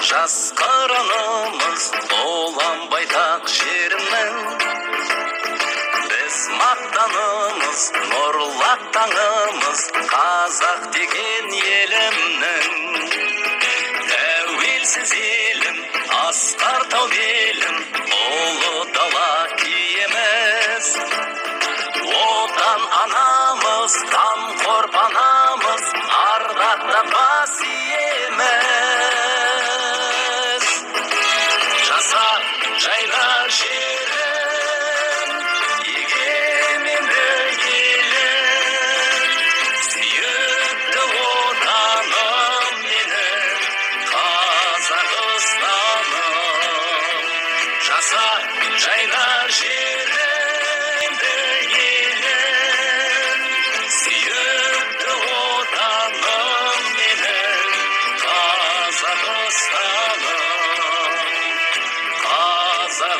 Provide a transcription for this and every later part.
жас қырынымыз ұлан байтақ жерімнің. Біз мақтанымыз, нұрлап таңымыз, қазақ деген елімнің. Тәуелсіз елім, асқар тау белім, ұлы дала киеміз. Отан анамыз, қамқор панамыз, ардақтан бас иеміз. Жаса жайнар жерім, егеменді елім, сүйікті отаным менің, Қазақстаным. Жаса жайнар жерім, сүйікті отаным менің, Қазақстаным, Қазақстаным.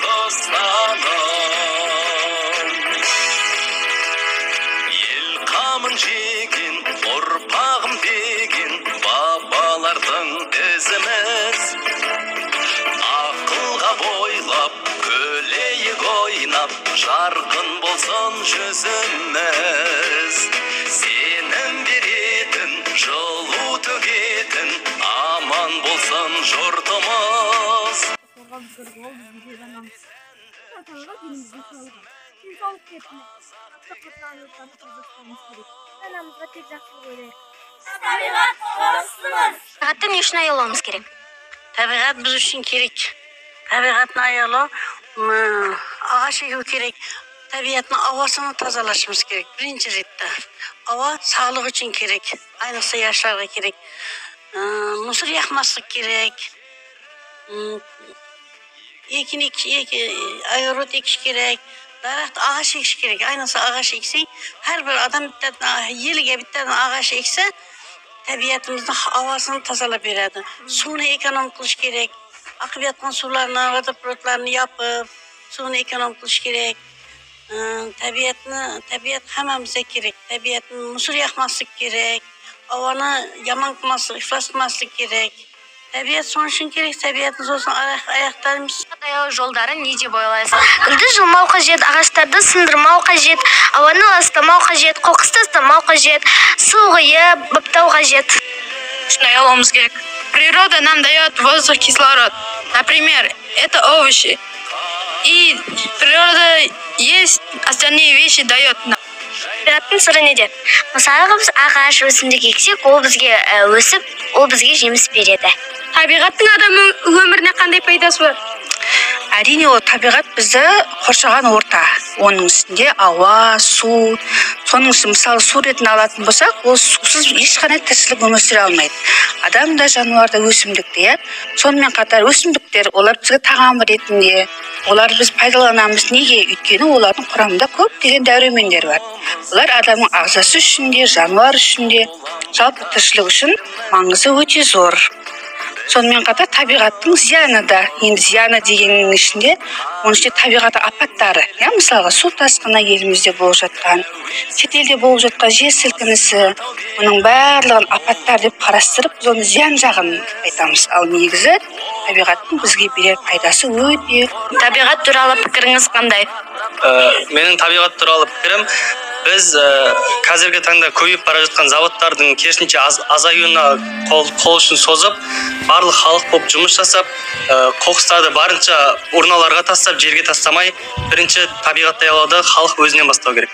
Ел қамын жеген, ұрпағым деген, бабалардың ізіміз. Ақылға бойлап, көлейік ойнап, жарқын болсын жүзіміз. Сенім беретін, жылу төгетін, аман болсын жұртымыз. Табиғатты не үшін аялауымыз керек? Табиғат біз үшін керек. Табиғатны аялау, ағаш егу керек. Табиғаттың ауасını тазалашымыз керек. Бірінші ретте. Ауа сағлық үшін керек. Айнықса яшарға керек. Мұсыр яқмаслық керек. Огород екіш керек. Дарақты ағаш екіш керек. Айнықса ағаш ексең, әрбір адам еліге біттен ағаш ексе, табиғатымыздың ауасын тазалап береді. Суны эконом қылыш керек. Ақып жатқан суларны, водопроводларын япып, суны эконом қылыш керек. Табиғат хамамызға керек. Табиғаттың мұсыр яқмаслық керек. Ауаны яман қылмаслық, iflas қылмаслық керек. Табиғат соның үшін керек. Табиғаттың сосын аяқтарымыз. Аяу жолдары не деп ойлайсыз? Гүлді жылмау қажет, ағаштарды сындырмау қажет, ауаны ластамау қажет, қоқыс тастамау қажет, су құйып баптау қажет. Что аялауымыз керек? Природа нам дает воздух, кислород. Например, это овощи. И природа есть, остальные вещи дает нам. Табиғаттың сыры неде? Мысалы біз ағаш өсімдік ексек, ол бізге өсіп, ол бізге жеміс береді. Табиғаттың адамның өміріне қандай пайдасы бар? Әрине, ол табиғат бізді қоршаған орта. Оның үстінде ауа, су. Соның үшін мысалы су ретінде алатын болсақ, ол сусыз ешқандай тіршілік өмір сүре алмайды. Адам да, жануар да, өсімдік те. Сонымен қатар өсімдіктер, олар бізге тағам ретінде, олар біз пайдаланамыз. Неге? Өйткені олардың құрамында көптеген дәрумендер бар. Олар адамның ағзасы үшін де, жануар үшін де, жалпы тіршілік үшін маңызы өте зор. Сонымен қатар табиғаттың зияны да, енді зияны дегеннің ішінде, оның ішінде табиғат апаттары. Мысалға су тасқыны елімізде болып жатқан, шетелде болып жатқан жер сілкінісі, оның барлығын апаттар деп қарастырып, біз оны зиян жағын айтамыз. Ал негізі табиғаттың бізге берер пайдасы өте. Табиғат туралы пікіріңіз қандай? Менің табиғат туралы пікірім, біз қазіргі таңда көбейіп бара жатқан заводтардың керісінше азаюына қол ұшын созып, барлық халық болып жұмыс жасап, қоқыстарды барынша урналарға тастап, жерге тастамай, бірінші табиғатты аялауды халық өзінен бастау керек.